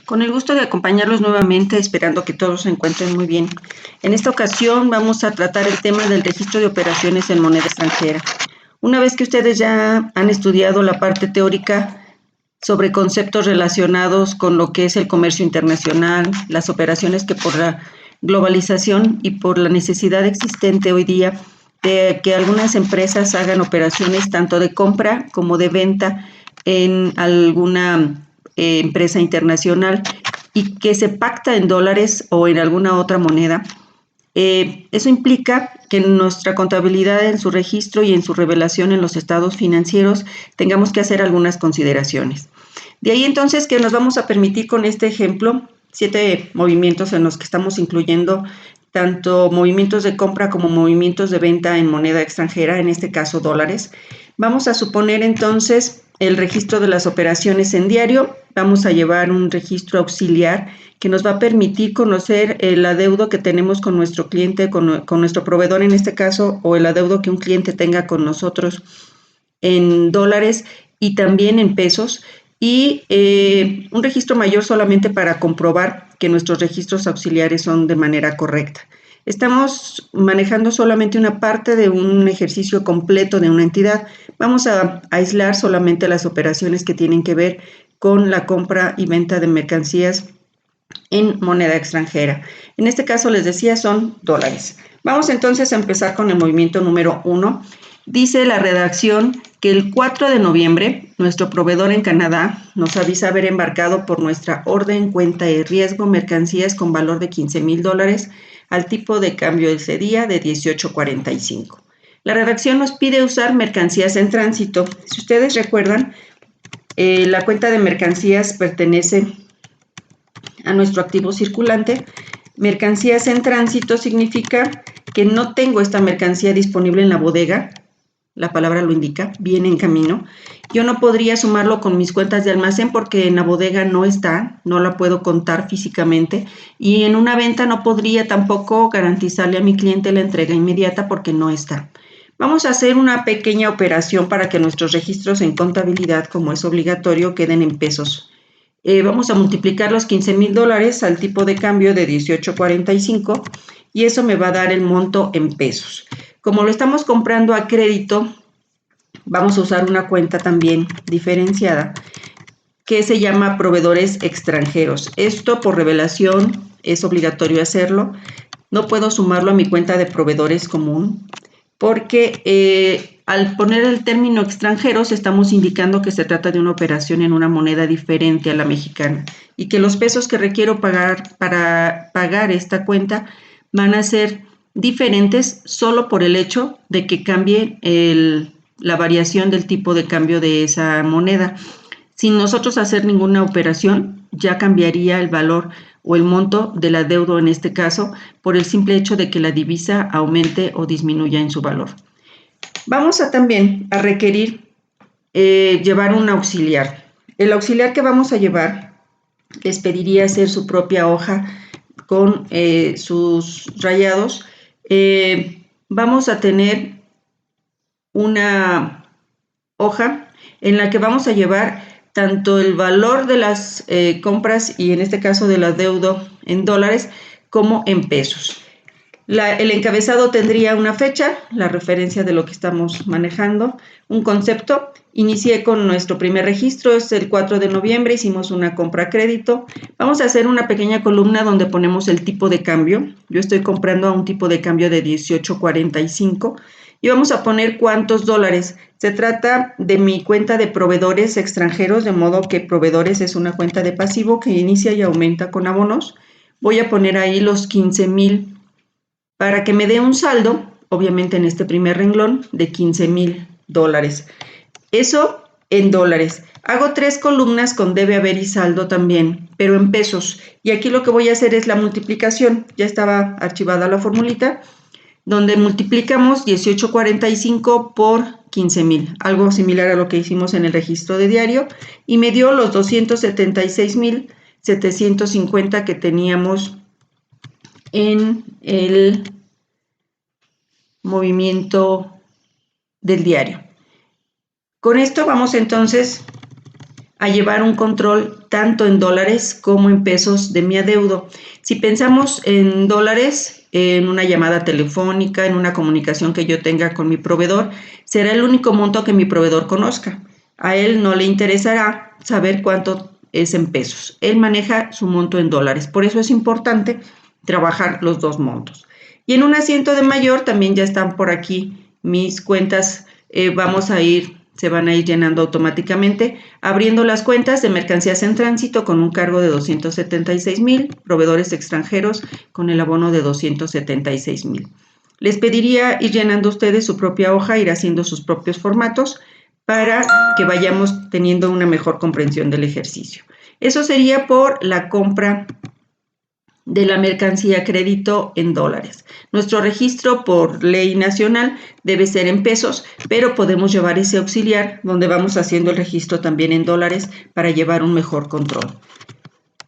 Con el gusto de acompañarlos nuevamente, esperando que todos se encuentren muy bien. En esta ocasión vamos a tratar el tema del registro de operaciones en moneda extranjera. Una vez que ustedes ya han estudiado la parte teórica sobre conceptos relacionados con lo que es el comercio internacional, las operaciones que por la globalización y por la necesidad existente hoy día de que algunas empresas hagan operaciones tanto de compra como de venta en alguna empresa internacional y que se pacta en dólares o en alguna otra moneda. Eso implica que en nuestra contabilidad, en su registro y en su revelación en los estados financieros, tengamos que hacer algunas consideraciones. De ahí entonces que nos vamos a permitir con este ejemplo 7 movimientos en los que estamos incluyendo tanto movimientos de compra como movimientos de venta en moneda extranjera, en este caso dólares. Vamos a suponer entonces el registro de las operaciones en diario. Vamos a llevar un registro auxiliar que nos va a permitir conocer el adeudo que tenemos con nuestro cliente, con nuestro proveedor en este caso, o el adeudo que un cliente tenga con nosotros en dólares y también en pesos, y un registro mayor solamente para comprobar que nuestros registros auxiliares son de manera correcta. Estamos manejando solamente una parte de un ejercicio completo de una entidad. Vamos a aislar solamente las operaciones que tienen que ver con la compra y venta de mercancías en moneda extranjera. En este caso, les decía, son dólares. Vamos entonces a empezar con el movimiento número 1. Dice la redacción que el 4 de noviembre, nuestro proveedor en Canadá nos avisa haber embarcado por nuestra orden, cuenta y riesgo mercancías con valor de $15,000 al tipo de cambio de ese día de 18.45. La redacción nos pide usar mercancías en tránsito. Si ustedes recuerdan, la cuenta de mercancías pertenece a nuestro activo circulante. Mercancías en tránsito significa que no tengo esta mercancía disponible en la bodega, la palabra lo indica, viene en camino. Yo no podría sumarlo con mis cuentas de almacén porque en la bodega no está, no la puedo contar físicamente, y en una venta no podría tampoco garantizarle a mi cliente la entrega inmediata porque no está. Vamos a hacer una pequeña operación para que nuestros registros en contabilidad, como es obligatorio, queden en pesos. Vamos a multiplicar los $15,000 al tipo de cambio de 18.45 y eso me va a dar el monto en pesos. Como lo estamos comprando a crédito, vamos a usar una cuenta también diferenciada que se llama proveedores extranjeros. Esto por revelación es obligatorio hacerlo. No puedo sumarlo a mi cuenta de proveedores común porque al poner el término extranjeros estamos indicando que se trata de una operación en una moneda diferente a la mexicana y que los pesos que requiero pagar para pagar esta cuenta van a ser diferentes solo por el hecho de que cambie la variación del tipo de cambio de esa moneda. Sin nosotros hacer ninguna operación, ya cambiaría el valor o el monto del adeudo en este caso por el simple hecho de que la divisa aumente o disminuya en su valor. Vamos también a requerir llevar un auxiliar. El auxiliar que vamos a llevar les pediría hacer su propia hoja con sus rayados. Vamos a tener una hoja en la que vamos a llevar tanto el valor de las compras y en este caso del adeudo en dólares como en pesos. El encabezado tendría una fecha, la referencia de lo que estamos manejando, un concepto. Inicié con nuestro primer registro, es el 4 de noviembre, hicimos una compra a crédito. Vamos a hacer una pequeña columna donde ponemos el tipo de cambio. Yo estoy comprando a un tipo de cambio de 18.45 y vamos a poner cuántos dólares. Se trata de mi cuenta de proveedores extranjeros, de modo que proveedores es una cuenta de pasivo que inicia y aumenta con abonos. Voy a poner ahí los 15,000 para que me dé un saldo, obviamente en este primer renglón, de $15,000. Eso en dólares. Hago 3 columnas con debe haber y saldo también, pero en pesos. Y aquí lo que voy a hacer es la multiplicación. Ya estaba archivada la formulita, donde multiplicamos 18.45 por 15,000, algo similar a lo que hicimos en el registro de diario, y me dio los 276,750 que teníamos en el movimiento del diario. Con esto vamos entonces a llevar un control tanto en dólares como en pesos de mi adeudo. Si pensamos en dólares, en una llamada telefónica, en una comunicación que yo tenga con mi proveedor, será el único monto que mi proveedor conozca. A él no le interesará saber cuánto es en pesos. Él maneja su monto en dólares. Por eso es importante trabajar los dos montos. Y en un asiento de mayor también ya están por aquí mis cuentas. Se van a ir llenando automáticamente, abriendo las cuentas de mercancías en tránsito con un cargo de 276,000, proveedores extranjeros con el abono de 276,000. Les pediría ir llenando ustedes su propia hoja, ir haciendo sus propios formatos para que vayamos teniendo una mejor comprensión del ejercicio. Eso sería por la compra de la mercancía a crédito en dólares. Nuestro registro por ley nacional debe ser en pesos, pero podemos llevar ese auxiliar donde vamos haciendo el registro también en dólares para llevar un mejor control.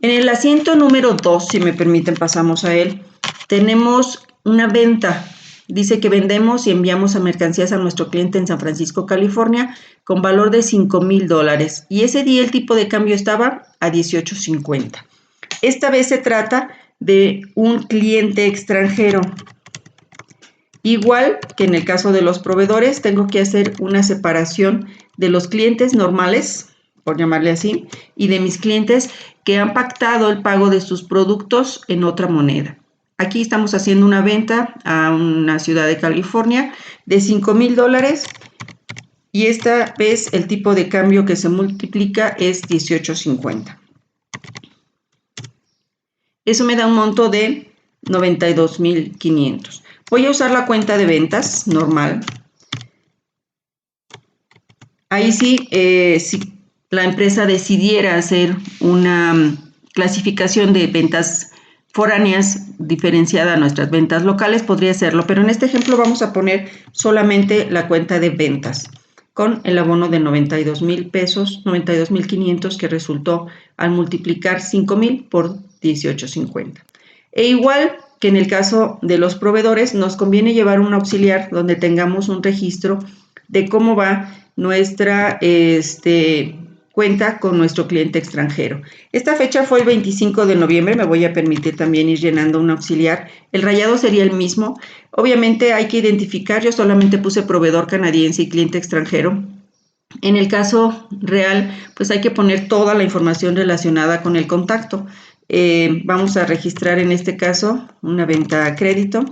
En el asiento número 2, si me permiten, pasamos a él. Tenemos una venta. Dice que vendemos y enviamos a mercancías a nuestro cliente en San Francisco, California, con valor de $5,000. Y ese día el tipo de cambio estaba a 18.50. Esta vez se trata de un cliente extranjero. Igual que en el caso de los proveedores, tengo que hacer una separación de los clientes normales, por llamarle así, y de mis clientes que han pactado el pago de sus productos en otra moneda. Aquí estamos haciendo una venta a una ciudad de California de $5,000 y esta vez el tipo de cambio que se multiplica es 18.50. Eso me da un monto de 92,500. Voy a usar la cuenta de ventas normal. Ahí sí, si la empresa decidiera hacer una clasificación de ventas foráneas diferenciada a nuestras ventas locales, podría hacerlo, pero en este ejemplo vamos a poner solamente la cuenta de ventas con el abono de 92,000 pesos, 92,500 que resultó al multiplicar 5,000 por 18.50. E igual que en el caso de los proveedores, nos conviene llevar un auxiliar donde tengamos un registro de cómo va nuestra cuenta con nuestro cliente extranjero. Esta fecha fue el 25 de noviembre, me voy a permitir también ir llenando un auxiliar. El rayado sería el mismo. Obviamente hay que identificar, yo solamente puse proveedor canadiense y cliente extranjero. En el caso real, pues hay que poner toda la información relacionada con el contacto. Vamos a registrar en este caso una venta a crédito.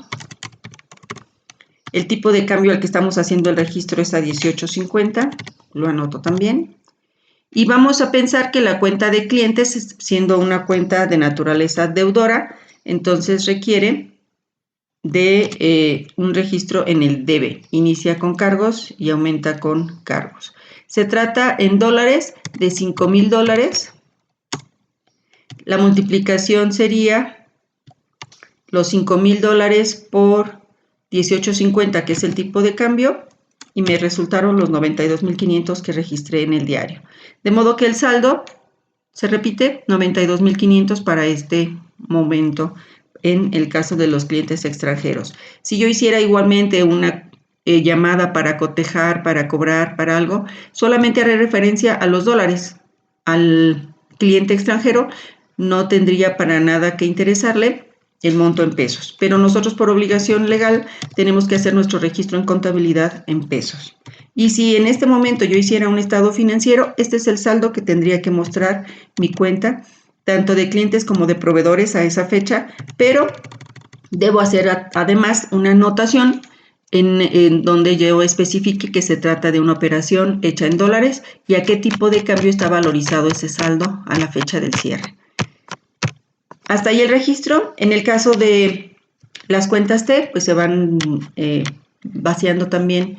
El tipo de cambio al que estamos haciendo el registro es a 18.50, lo anoto también. Y vamos a pensar que la cuenta de clientes, siendo una cuenta de naturaleza deudora, entonces requiere de un registro en el debe. Inicia con cargos y aumenta con cargos. Se trata en dólares de $5,000. La multiplicación sería los $5,000 por 18.50, que es el tipo de cambio, y me resultaron los 92,500 que registré en el diario. De modo que el saldo se repite, 92,500 para este momento en el caso de los clientes extranjeros. Si yo hiciera igualmente una llamada para cotejar, para cobrar, para algo, solamente haré referencia a los dólares. Al cliente extranjero no tendría para nada que interesarle el monto en pesos, pero nosotros por obligación legal tenemos que hacer nuestro registro en contabilidad en pesos. Y si en este momento yo hiciera un estado financiero, este es el saldo que tendría que mostrar mi cuenta, tanto de clientes como de proveedores a esa fecha, pero debo hacer además una anotación en donde yo especifique que se trata de una operación hecha en dólares y a qué tipo de cambio está valorizado ese saldo a la fecha del cierre. Hasta ahí el registro. En el caso de las cuentas T, pues se van vaciando también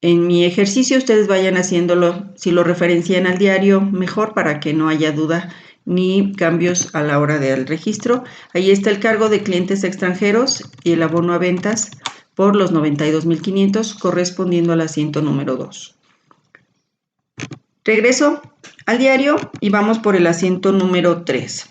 en mi ejercicio. Ustedes vayan haciéndolo, si lo referencian al diario, mejor para que no haya duda ni cambios a la hora del registro. Ahí está el cargo de clientes extranjeros y el abono a ventas por los 92,500 correspondiendo al asiento número 2. Regreso al diario y vamos por el asiento número 3.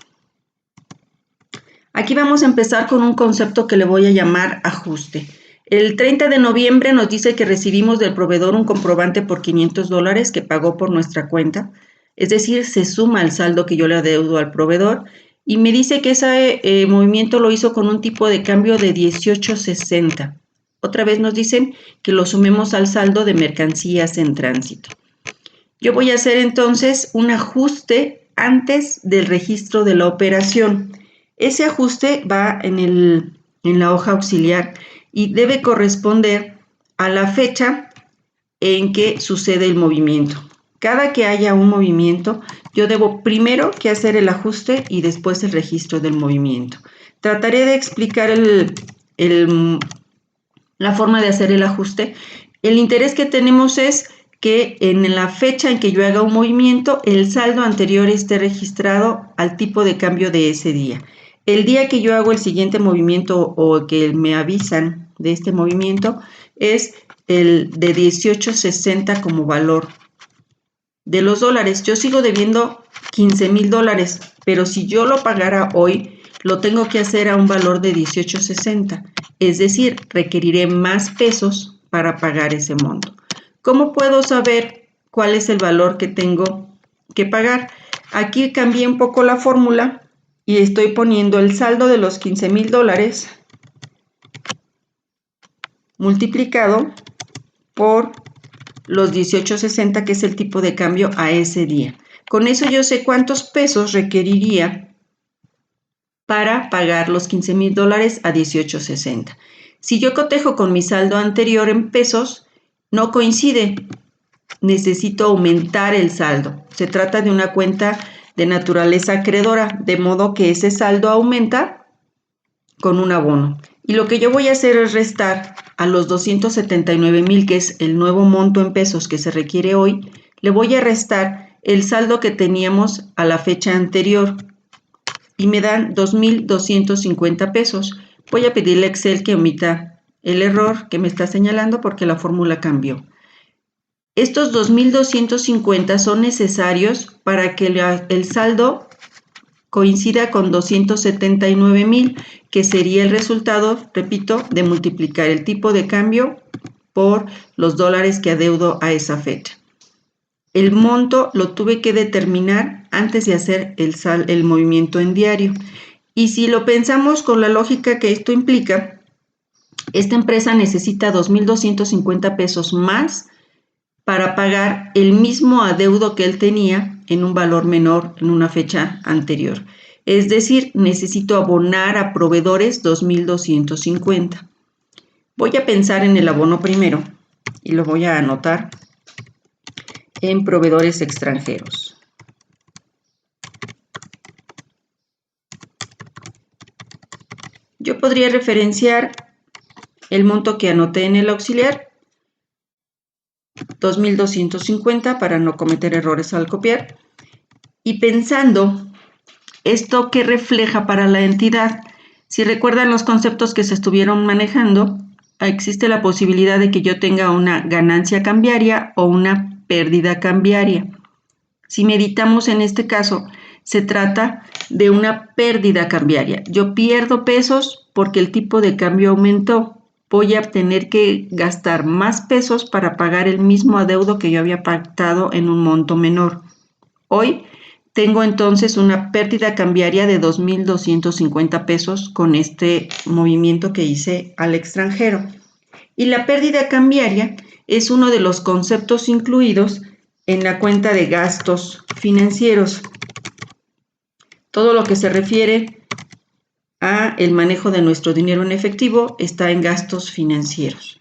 Aquí vamos a empezar con un concepto que le voy a llamar ajuste. El 30 de noviembre nos dice que recibimos del proveedor un comprobante por $500 que pagó por nuestra cuenta. es decir, se suma al saldo que yo le adeudo al proveedor y me dice que ese movimiento lo hizo con un tipo de cambio de 18.60. Otra vez nos dicen que lo sumemos al saldo de mercancías en tránsito. Yo voy a hacer entonces un ajuste antes del registro de la operación. Ese ajuste va en la hoja auxiliar y debe corresponder a la fecha en que sucede el movimiento. Cada que haya un movimiento, yo debo primero que hacer el ajuste y después el registro del movimiento. Trataré de explicar la forma de hacer el ajuste. El interés que tenemos es que en la fecha en que yo haga un movimiento, el saldo anterior esté registrado al tipo de cambio de ese día. El día que yo hago el siguiente movimiento o que me avisan de este movimiento es el de 18.60 como valor de los dólares. Yo sigo debiendo $15,000, pero si yo lo pagara hoy, lo tengo que hacer a un valor de 18.60. Es decir, requeriré más pesos para pagar ese monto. ¿Cómo puedo saber cuál es el valor que tengo que pagar? Aquí cambié un poco la fórmula y estoy poniendo el saldo de los $15,000 multiplicado por los 18.60, que es el tipo de cambio a ese día. Con eso yo sé cuántos pesos requeriría para pagar los $15,000 a 18.60. Si yo cotejo con mi saldo anterior en pesos, no coincide. Necesito aumentar el saldo. Se trata de una cuenta de naturaleza acreedora, de modo que ese saldo aumenta con un abono. Y lo que yo voy a hacer es restar a los 279,000, que es el nuevo monto en pesos que se requiere hoy, le voy a restar el saldo que teníamos a la fecha anterior y me dan 2,250 pesos. Voy a pedirle a Excel que omita el error que me está señalando porque la fórmula cambió. Estos 2,250 son necesarios para que el saldo coincida con 279,000, que sería el resultado, repito, de multiplicar el tipo de cambio por los dólares que adeudo a esa fecha. El monto lo tuve que determinar antes de hacer el movimiento en diario. Y si lo pensamos con la lógica que esto implica, esta empresa necesita 2,250 pesos más para pagar el mismo adeudo que él tenía en un valor menor en una fecha anterior. Es decir, necesito abonar a proveedores 2,250. Voy a pensar en el abono primero y lo voy a anotar en proveedores extranjeros. Yo podría referenciar el monto que anoté en el auxiliar, 2,250, para no cometer errores al copiar, y pensando esto que refleja para la entidad. Si recuerdan los conceptos que se estuvieron manejando, existe la posibilidad de que yo tenga una ganancia cambiaria o una pérdida cambiaria. Si meditamos en este caso, se trata de una pérdida cambiaria. Yo pierdo pesos porque el tipo de cambio aumentó. Voy a tener que gastar más pesos para pagar el mismo adeudo que yo había pactado en un monto menor. Hoy tengo entonces una pérdida cambiaria de 2,250 pesos con este movimiento que hice al extranjero. Y la pérdida cambiaria es uno de los conceptos incluidos en la cuenta de gastos financieros. Todo lo que se refiere a el manejo de nuestro dinero en efectivo está en gastos financieros.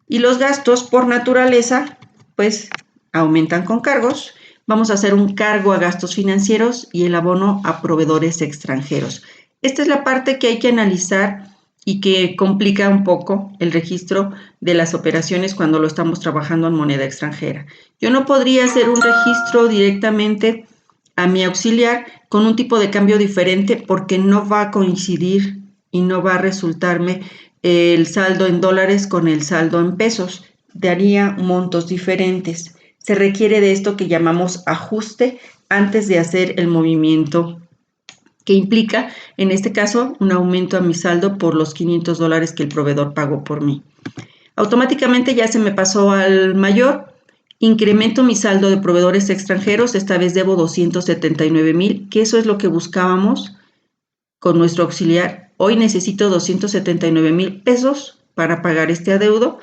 Y los gastos, por naturaleza, pues aumentan con cargos. Vamos a hacer un cargo a gastos financieros y el abono a proveedores extranjeros. Esta es la parte que hay que analizar y que complica un poco el registro de las operaciones cuando lo estamos trabajando en moneda extranjera. Yo no podría hacer un registro directamente a mi auxiliar con un tipo de cambio diferente porque no va a coincidir y no va a resultarme el saldo en dólares con el saldo en pesos. Daría montos diferentes. Se requiere de esto que llamamos ajuste antes de hacer el movimiento, que implica, en este caso, un aumento a mi saldo por los $500 que el proveedor pagó por mí. Automáticamente ya se me pasó al mayor incremento mi saldo de proveedores extranjeros, esta vez debo 279,000, que eso es lo que buscábamos con nuestro auxiliar. Hoy necesito 279,000 pesos para pagar este adeudo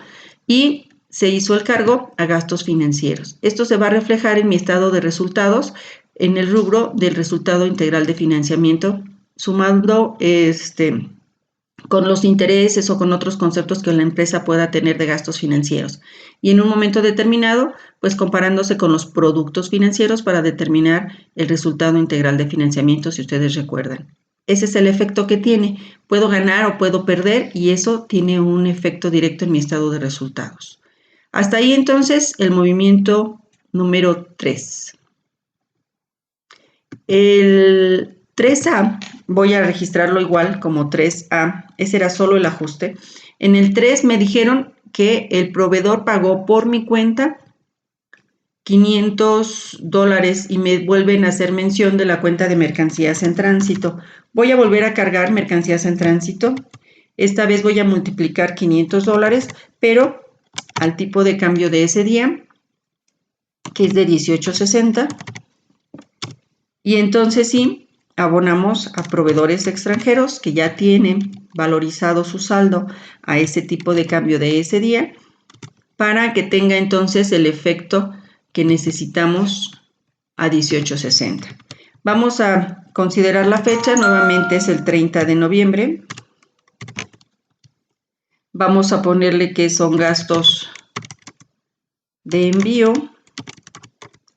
y se hizo el cargo a gastos financieros. Esto se va a reflejar en mi estado de resultados en el rubro del resultado integral de financiamiento, sumando con los intereses o con otros conceptos que la empresa pueda tener de gastos financieros. Y en un momento determinado, pues comparándose con los productos financieros para determinar el resultado integral de financiamiento, si ustedes recuerdan. Ese es el efecto que tiene. Puedo ganar o puedo perder y eso tiene un efecto directo en mi estado de resultados. Hasta ahí entonces el movimiento número 3. El 3A, voy a registrarlo igual como 3A, ese era solo el ajuste. En el 3 me dijeron que el proveedor pagó por mi cuenta $500 y me vuelven a hacer mención de la cuenta de mercancías en tránsito. Voy a volver a cargar mercancías en tránsito. Esta vez voy a multiplicar $500, pero al tipo de cambio de ese día, que es de 18.60. Y entonces sí, abonamos a proveedores extranjeros que ya tienen valorizado su saldo a ese tipo de cambio de ese día para que tenga entonces el efecto que necesitamos a 18.60. Vamos a considerar la fecha, nuevamente es el 30 de noviembre. Vamos a ponerle que son gastos de envío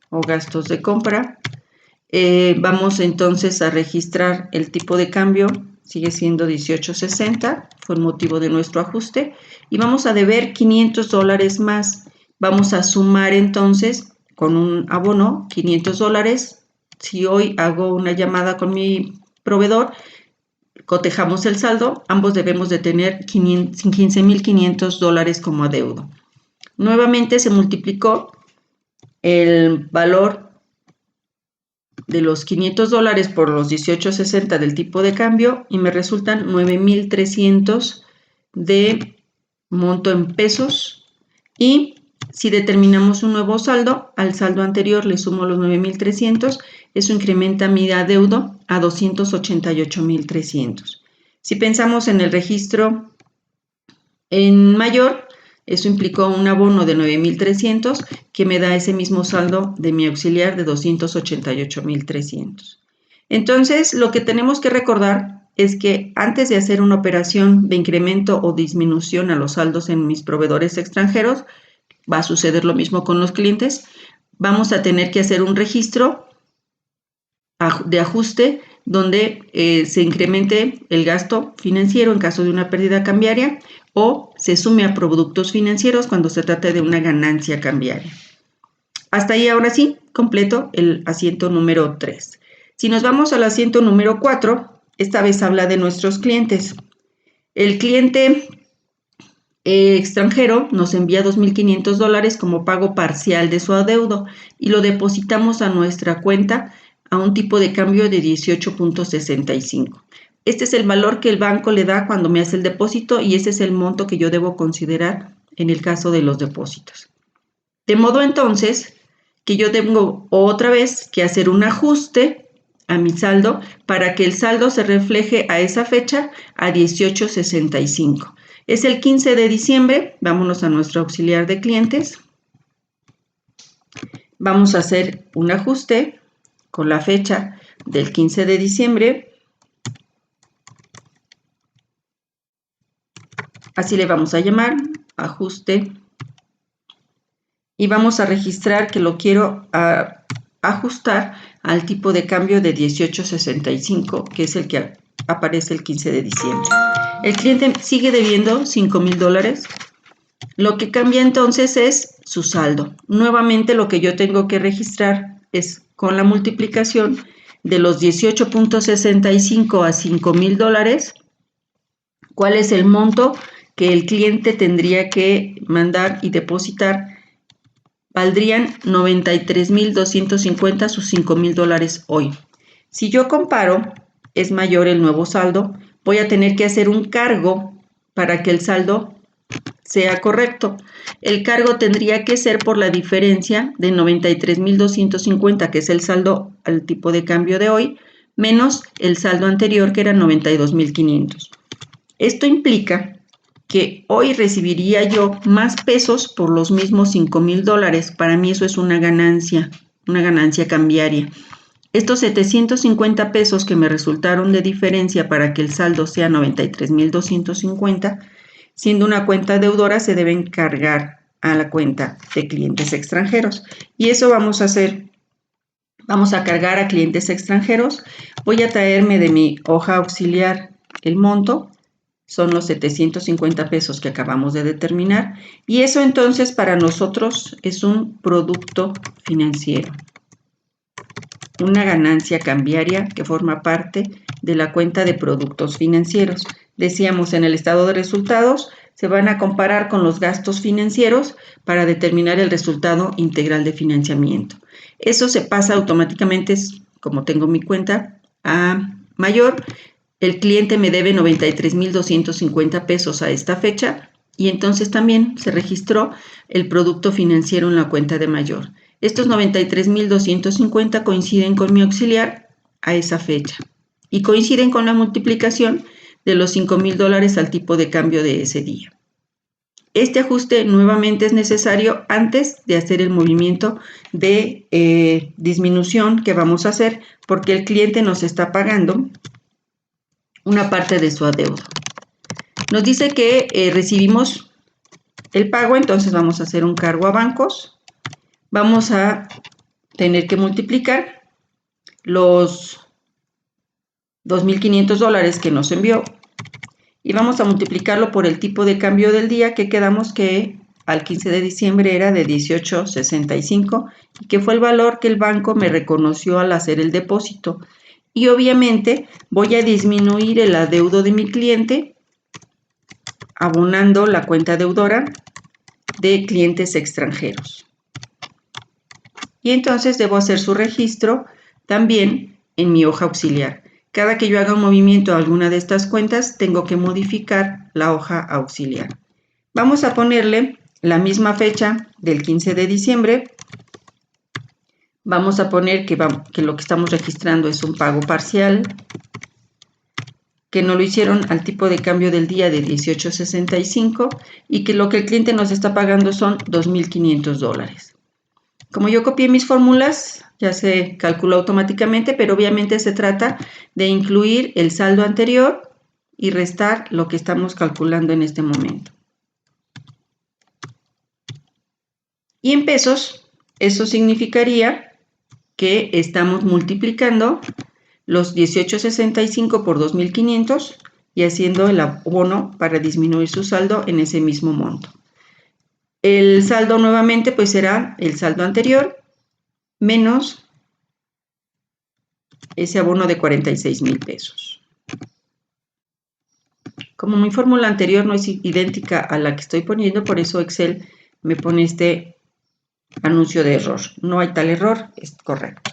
o gastos de compra. Vamos entonces a registrar el tipo de cambio, sigue siendo 18.60, fue el motivo de nuestro ajuste, y vamos a deber $500 más. Vamos a sumar entonces con un abono $500. Si hoy hago una llamada con mi proveedor, cotejamos el saldo, ambos debemos de tener $15,500 como adeudo. Nuevamente se multiplicó el valor de los $500 por los 18.60 del tipo de cambio y me resultan 9,300 de monto en pesos. Y si determinamos un nuevo saldo, al saldo anterior le sumo los 9,300, eso incrementa mi adeudo a 288,300. Si pensamos en el registro en mayor, eso implicó un abono de 9,300 que me da ese mismo saldo de mi auxiliar de 288,300. Entonces, lo que tenemos que recordar es que antes de hacer una operación de incremento o disminución a los saldos en mis proveedores extranjeros, va a suceder lo mismo con los clientes, vamos a tener que hacer un registro de ajuste donde se incremente el gasto financiero en caso de una pérdida cambiaria o se sume a productos financieros cuando se trate de una ganancia cambiaria. Hasta ahí ahora sí, completo el asiento número 3. Si nos vamos al asiento número 4, esta vez habla de nuestros clientes. El cliente extranjero nos envía $2,500 como pago parcial de su adeudo y lo depositamos a nuestra cuenta a un tipo de cambio de 18.65. Este es el valor que el banco le da cuando me hace el depósito y ese es el monto que yo debo considerar en el caso de los depósitos. De modo entonces que yo tengo otra vez que hacer un ajuste a mi saldo para que el saldo se refleje a esa fecha a 18.65. Es el 15 de diciembre, vámonos a nuestro auxiliar de clientes. Vamos a hacer un ajuste con la fecha del 15 de diciembre. Así le vamos a llamar, ajuste. Y vamos a registrar que lo quiero ajustar al tipo de cambio de 18.65, que es el que aparece el 15 de diciembre. El cliente sigue debiendo $5,000. Lo que cambia entonces es su saldo. Nuevamente lo que yo tengo que registrar es con la multiplicación de los 18.65 a $5,000, cuál es el monto que el cliente tendría que mandar y depositar. Valdrían 93,250 sus $5,000 hoy. Si yo comparo, es mayor el nuevo saldo, voy a tener que hacer un cargo para que el saldo sea correcto. El cargo tendría que ser por la diferencia de 93,250, que es el saldo al tipo de cambio de hoy, menos el saldo anterior, que era 92,500. Esto implica que hoy recibiría yo más pesos por los mismos $5,000. Para mí eso es una ganancia cambiaria. Estos 750 pesos que me resultaron de diferencia para que el saldo sea 93,250, siendo una cuenta deudora, se deben cargar a la cuenta de clientes extranjeros. Y eso vamos a hacer. Vamos a cargar a clientes extranjeros. Voy a traerme de mi hoja auxiliar el monto. Son los 750 pesos que acabamos de determinar. Y eso entonces para nosotros es un producto financiero. Una ganancia cambiaria que forma parte de la cuenta de productos financieros. Decíamos, en el estado de resultados se van a comparar con los gastos financieros para determinar el resultado integral de financiamiento. Eso se pasa automáticamente, como tengo mi cuenta a mayor. El cliente me debe 93,250 pesos a esta fecha y entonces también se registró el producto financiero en la cuenta de mayor. Estos 93,250 coinciden con mi auxiliar a esa fecha y coinciden con la multiplicación de los $5,000 al tipo de cambio de ese día. Este ajuste nuevamente es necesario antes de hacer el movimiento de disminución que vamos a hacer, porque el cliente nos está pagando una parte de su adeudo. Nos dice que recibimos el pago, entonces vamos a hacer un cargo a bancos. Vamos a tener que multiplicar los $2,500 que nos envió y vamos a multiplicarlo por el tipo de cambio del día, que quedamos que al 15 de diciembre era de 18.65 y que fue el valor que el banco me reconoció al hacer el depósito. Y obviamente voy a disminuir el adeudo de mi cliente abonando la cuenta deudora de clientes extranjeros. Y entonces debo hacer su registro también en mi hoja auxiliar. Cada que yo haga un movimiento a alguna de estas cuentas, tengo que modificar la hoja auxiliar. Vamos a ponerle la misma fecha del 15 de diciembre. Vamos a poner que lo que estamos registrando es un pago parcial, que no lo hicieron al tipo de cambio del día de 18.65 y que lo que el cliente nos está pagando son $2,500. Como yo copié mis fórmulas, ya se calculó automáticamente, pero obviamente se trata de incluir el saldo anterior y restar lo que estamos calculando en este momento. Y en pesos, eso significaría que estamos multiplicando los 18.65 por 2,500 y haciendo el abono para disminuir su saldo en ese mismo monto. El saldo nuevamente pues será el saldo anterior menos ese abono de 46,000 pesos. Como mi fórmula anterior no es idéntica a la que estoy poniendo, por eso Excel me pone este anuncio de error. No hay tal error, es correcto.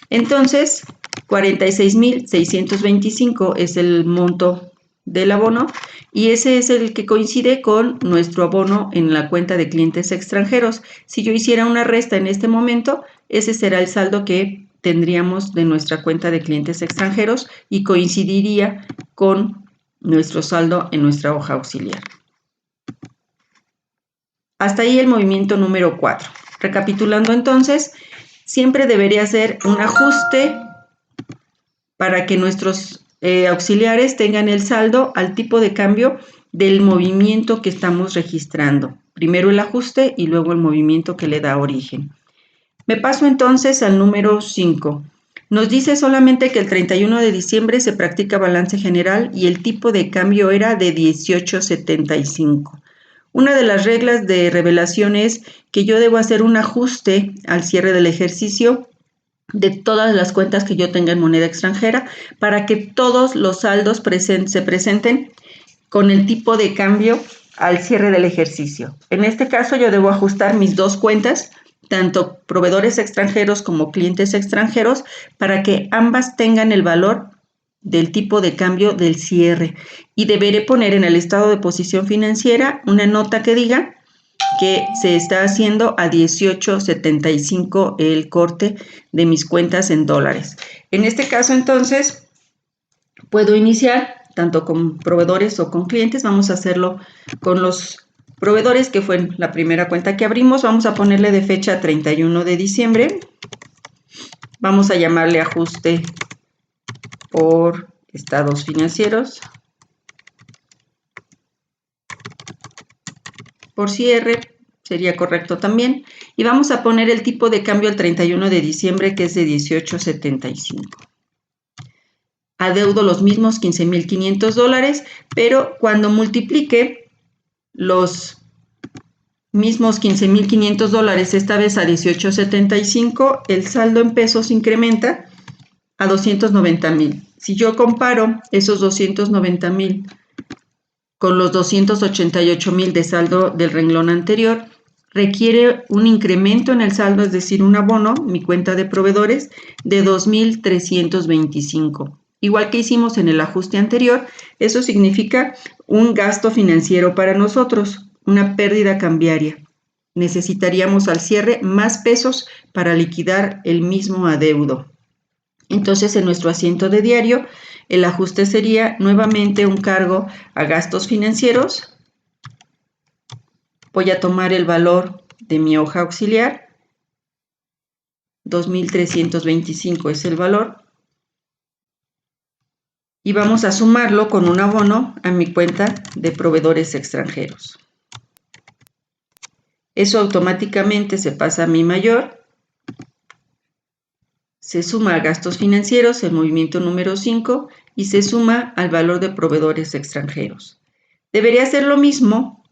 Entonces, 46,625 es el monto del abono y ese es el que coincide con nuestro abono en la cuenta de clientes extranjeros. Si yo hiciera una resta en este momento, ese será el saldo que tendríamos de nuestra cuenta de clientes extranjeros y coincidiría con nuestro saldo en nuestra hoja auxiliar. Hasta ahí el movimiento número 4. Recapitulando entonces, siempre debería hacer un ajuste para que nuestros auxiliares tengan el saldo al tipo de cambio del movimiento que estamos registrando. Primero el ajuste y luego el movimiento que le da origen. Me paso entonces al número 5. Nos dice solamente que el 31 de diciembre se practica balance general y el tipo de cambio era de 18.75. Una de las reglas de revelación es que yo debo hacer un ajuste al cierre del ejercicio de todas las cuentas que yo tenga en moneda extranjera para que todos los saldos se presenten con el tipo de cambio al cierre del ejercicio. En este caso yo debo ajustar mis dos cuentas, tanto proveedores extranjeros como clientes extranjeros, para que ambas tengan el valor del tipo de cambio del cierre y deberé poner en el estado de posición financiera una nota que diga que se está haciendo a 18.75 el corte de mis cuentas en dólares. En este caso, entonces, puedo iniciar tanto con proveedores o con clientes. Vamos a hacerlo con los proveedores, que fue la primera cuenta que abrimos. Vamos a ponerle de fecha 31 de diciembre. Vamos a llamarle ajuste por estados financieros. Por cierre sería correcto también. Y vamos a poner el tipo de cambio al 31 de diciembre, que es de 18.75. Adeudo los mismos 15.500 dólares, pero cuando multiplique los mismos 15.500 dólares, esta vez a 18.75, el saldo en pesos incrementa a 290,000. Si yo comparo esos 290,000 con los 288,000 de saldo del renglón anterior, requiere un incremento en el saldo, es decir, un abono, mi cuenta de proveedores, de 2.325. Igual que hicimos en el ajuste anterior, eso significa un gasto financiero para nosotros, una pérdida cambiaria. Necesitaríamos al cierre más pesos para liquidar el mismo adeudo. Entonces, en nuestro asiento de diario, el ajuste sería nuevamente un cargo a gastos financieros. Voy a tomar el valor de mi hoja auxiliar. 2.325 es el valor. Y vamos a sumarlo con un abono a mi cuenta de proveedores extranjeros. Eso automáticamente se pasa a mi mayor. Se suma a gastos financieros, el movimiento número 5, y se suma al valor de proveedores extranjeros. Debería hacer lo mismo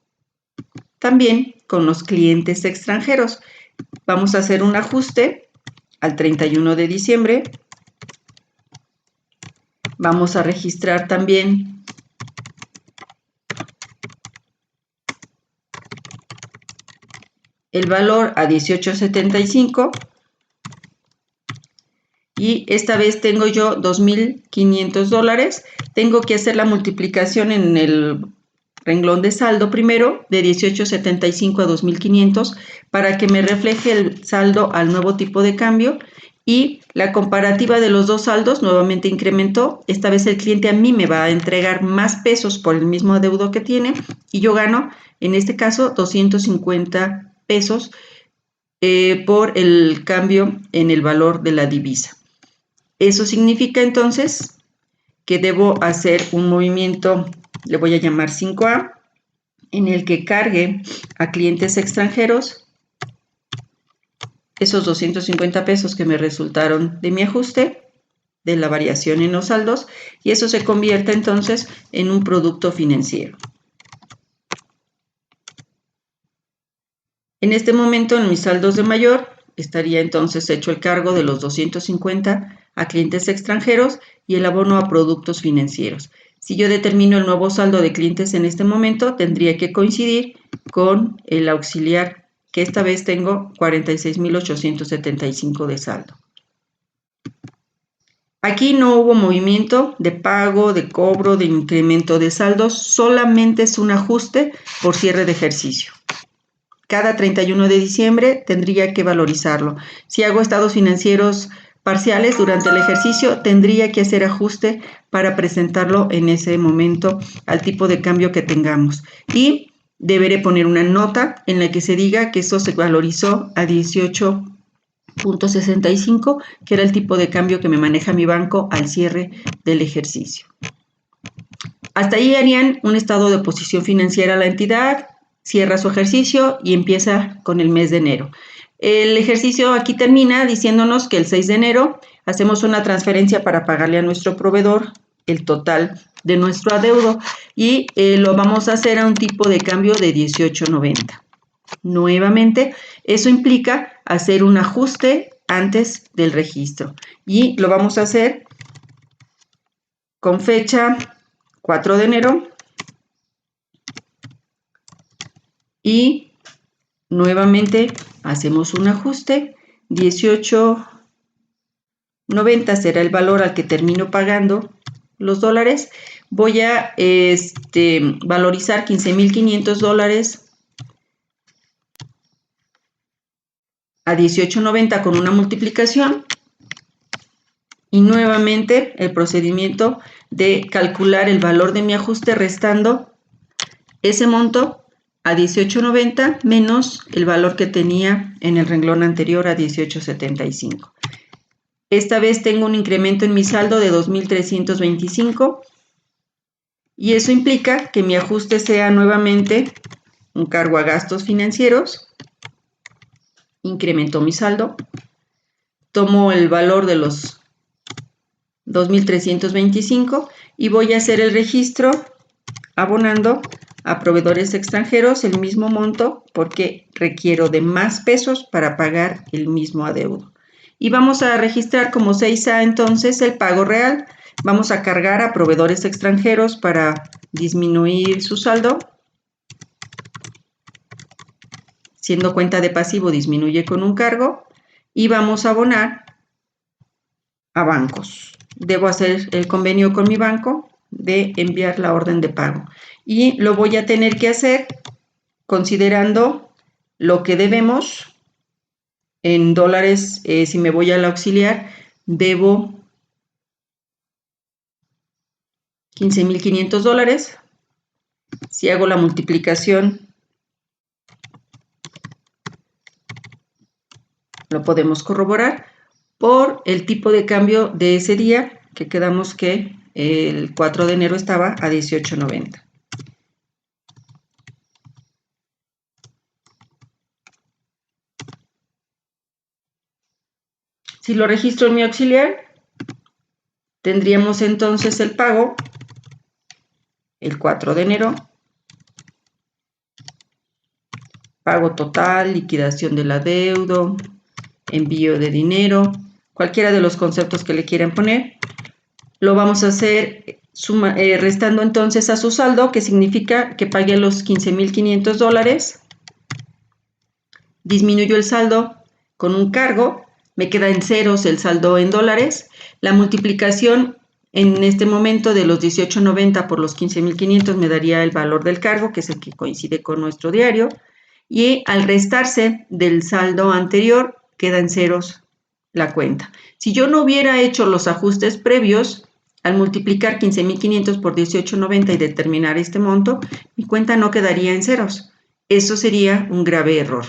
también con los clientes extranjeros. Vamos a hacer un ajuste al 31 de diciembre. Vamos a registrar también el valor a 18.75. Y esta vez tengo yo 2.500 dólares. Tengo que hacer la multiplicación en el renglón de saldo primero, de 18.75 a 2.500, para que me refleje el saldo al nuevo tipo de cambio. Y la comparativa de los dos saldos nuevamente incrementó. Esta vez el cliente a mí me va a entregar más pesos por el mismo adeudo que tiene, y yo gano, en este caso, 250 pesos por el cambio en el valor de la divisa. Eso significa entonces que debo hacer un movimiento, le voy a llamar 5A, en el que cargue a clientes extranjeros esos 250 pesos que me resultaron de mi ajuste, de la variación en los saldos, y eso se convierte entonces en un producto financiero. En este momento, en mis saldos de mayor, estaría entonces hecho el cargo de los 250 a clientes extranjeros y el abono a productos financieros. Si yo determino el nuevo saldo de clientes en este momento, tendría que coincidir con el auxiliar, que esta vez tengo 46.875 de saldo. Aquí no hubo movimiento de pago, de cobro, de incremento de saldos, solamente es un ajuste por cierre de ejercicio. Cada 31 de diciembre tendría que valorizarlo. Si hago estados financieros parciales durante el ejercicio, tendría que hacer ajuste para presentarlo en ese momento al tipo de cambio que tengamos. Y deberé poner una nota en la que se diga que eso se valorizó a 18.65, que era el tipo de cambio que me maneja mi banco al cierre del ejercicio. Hasta ahí harían un estado de posición financiera a la entidad, cierra su ejercicio y empieza con el mes de enero. El ejercicio aquí termina diciéndonos que el 6 de enero hacemos una transferencia para pagarle a nuestro proveedor el total de nuestro adeudo y lo vamos a hacer a un tipo de cambio de 18.90. Nuevamente, eso implica hacer un ajuste antes del registro y lo vamos a hacer con fecha 4 de enero. Y nuevamente hacemos un ajuste, 18.90 será el valor al que termino pagando los dólares, voy a valorizar $15,500 a 18.90 con una multiplicación y nuevamente el procedimiento de calcular el valor de mi ajuste restando ese monto a 18.90 menos el valor que tenía en el renglón anterior a 18.75. Esta vez tengo un incremento en mi saldo de 2.325 y eso implica que mi ajuste sea nuevamente un cargo a gastos financieros. Incrementó mi saldo, tomo el valor de los 2.325 y voy a hacer el registro abonando a proveedores extranjeros el mismo monto porque requiero de más pesos para pagar el mismo adeudo. Y vamos a registrar como 6A entonces el pago real. Vamos a cargar a proveedores extranjeros para disminuir su saldo. Siendo cuenta de pasivo, disminuye con un cargo. Y vamos a abonar a bancos. Debo hacer el convenio con mi banco de enviar la orden de pago. Y lo voy a tener que hacer considerando lo que debemos en dólares. Si me voy al auxiliar, debo $15,500. Si hago la multiplicación, lo podemos corroborar por el tipo de cambio de ese día, que quedamos que el 4 de enero estaba a 18.90. Si lo registro en mi auxiliar, tendríamos entonces el pago el 4 de enero, pago total, liquidación del adeudo, envío de dinero, cualquiera de los conceptos que le quieran poner. Lo vamos a hacer restando entonces a su saldo, que significa que pague los $15,500. Disminuyo el saldo con un cargo, me queda en ceros el saldo en dólares. La multiplicación en este momento de los 18.90 por los 15.500 me daría el valor del cargo, que es el que coincide con nuestro diario. Y al restarse del saldo anterior, queda en ceros la cuenta. Si yo no hubiera hecho los ajustes previos, al multiplicar 15.500 por 18.90 y determinar este monto, mi cuenta no quedaría en ceros. Eso sería un grave error.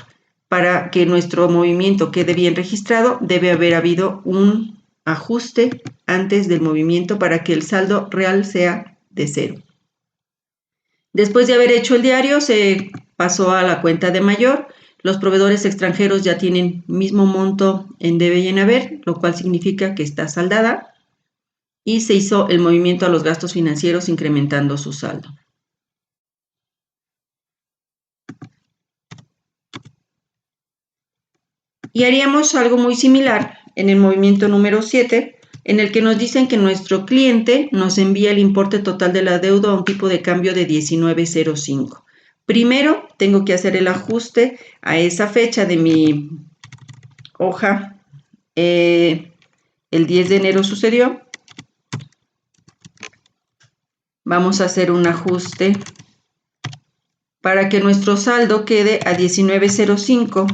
Para que nuestro movimiento quede bien registrado, debe haber habido un ajuste antes del movimiento para que el saldo real sea de cero. Después de haber hecho el diario, se pasó a la cuenta de mayor. Los proveedores extranjeros ya tienen mismo monto en debe y en haber, lo cual significa que está saldada. Y se hizo el movimiento a los gastos financieros incrementando su saldo. Y haríamos algo muy similar en el movimiento número 7, en el que nos dicen que nuestro cliente nos envía el importe total de la deuda a un tipo de cambio de 19.05. Primero tengo que hacer el ajuste a esa fecha de mi hoja. El 10 de enero sucedió. Vamos a hacer un ajuste para que nuestro saldo quede a 19.05,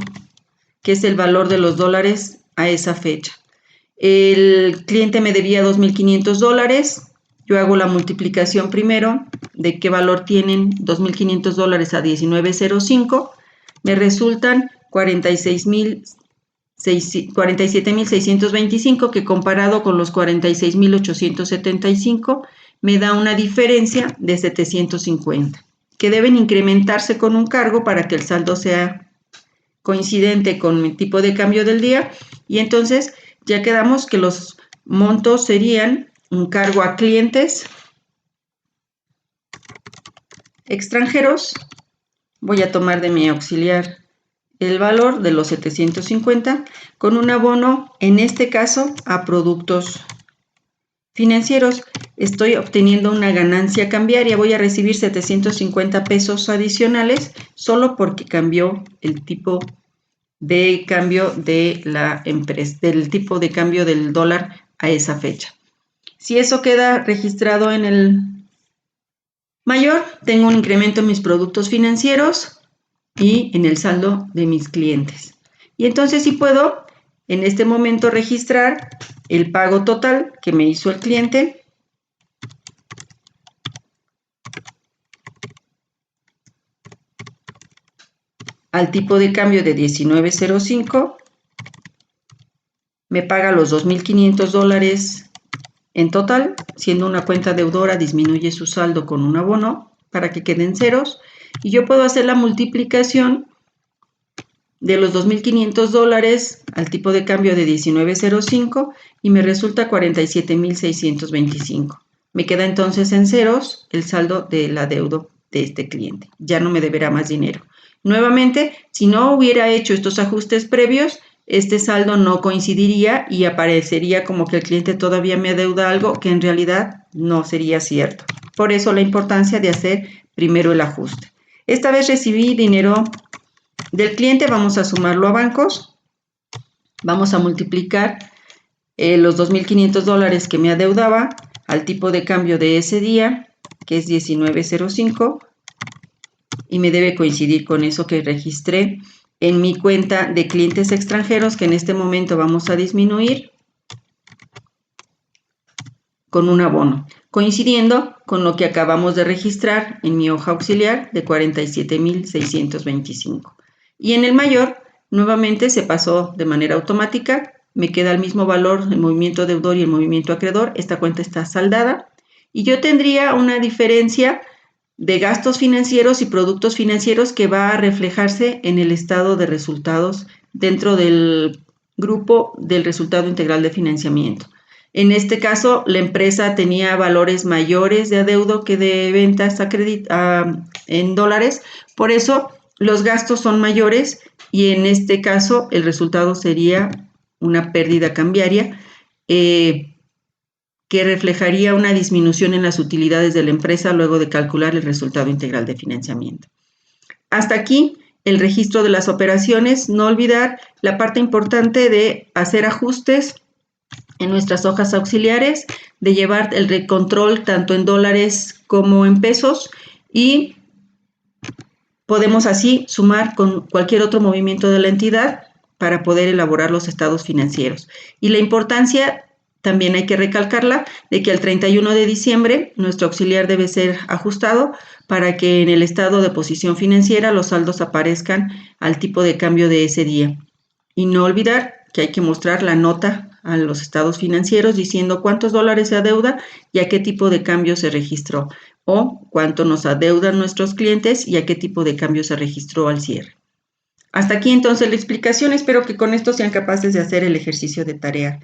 que es el valor de los dólares a esa fecha. El cliente me debía $2.500. Yo hago la multiplicación primero de qué valor tienen $2.500 a 19.05. Me resultan 47.625, que comparado con los 46.875 me da una diferencia de 750, que deben incrementarse con un cargo para que el saldo sea coincidente con el tipo de cambio del día. Y entonces ya quedamos que los montos serían un cargo a clientes extranjeros. Voy a tomar de mi auxiliar el valor de los 750 con un abono, en este caso, a productos financieros. Estoy obteniendo una ganancia cambiaria. Voy a recibir 750 pesos adicionales solo porque cambió el tipo de cambio de la empresa, del tipo de cambio del dólar a esa fecha. Si eso queda registrado en el mayor, tengo un incremento en mis productos financieros y en el saldo de mis clientes. Y entonces sí puedo en este momento registrar el pago total que me hizo el cliente al tipo de cambio de 19.05, me paga los $2.500 en total, siendo una cuenta deudora, disminuye su saldo con un abono para que queden ceros, y yo puedo hacer la multiplicación de los $2.500 al tipo de cambio de 19.05 y me resulta 47.625. Me queda entonces en ceros el saldo del adeudo de este cliente. Ya no me deberá más dinero. Nuevamente, si no hubiera hecho estos ajustes previos, este saldo no coincidiría y aparecería como que el cliente todavía me adeuda algo que en realidad no sería cierto. Por eso la importancia de hacer primero el ajuste. Esta vez recibí dinero del cliente, vamos a sumarlo a bancos, vamos a multiplicar los $2.500 que me adeudaba al tipo de cambio de ese día, que es 19.05, y me debe coincidir con eso que registré en mi cuenta de clientes extranjeros, que en este momento vamos a disminuir con un abono, coincidiendo con lo que acabamos de registrar en mi hoja auxiliar de 47.625. Y en el mayor, nuevamente se pasó de manera automática, me queda el mismo valor el movimiento deudor y el movimiento acreedor, esta cuenta está saldada, y yo tendría una diferencia de gastos financieros y productos financieros que va a reflejarse en el estado de resultados dentro del grupo del resultado integral de financiamiento. En este caso, la empresa tenía valores mayores de adeudo que de ventas en dólares, por eso los gastos son mayores y en este caso el resultado sería una pérdida cambiaria que reflejaría una disminución en las utilidades de la empresa luego de calcular el resultado integral de financiamiento. Hasta aquí el registro de las operaciones. No olvidar la parte importante de hacer ajustes en nuestras hojas auxiliares, de llevar el control tanto en dólares como en pesos, y podemos así sumar con cualquier otro movimiento de la entidad para poder elaborar los estados financieros. Y la importancia, también hay que recalcarla, de que al 31 de diciembre nuestro auxiliar debe ser ajustado para que en el estado de posición financiera los saldos aparezcan al tipo de cambio de ese día. Y no olvidar que hay que mostrar la nota a los estados financieros diciendo cuántos dólares se adeuda y a qué tipo de cambio se registró, o cuánto nos adeudan nuestros clientes y a qué tipo de cambio se registró al cierre. Hasta aquí entonces la explicación. Espero que con esto sean capaces de hacer el ejercicio de tarea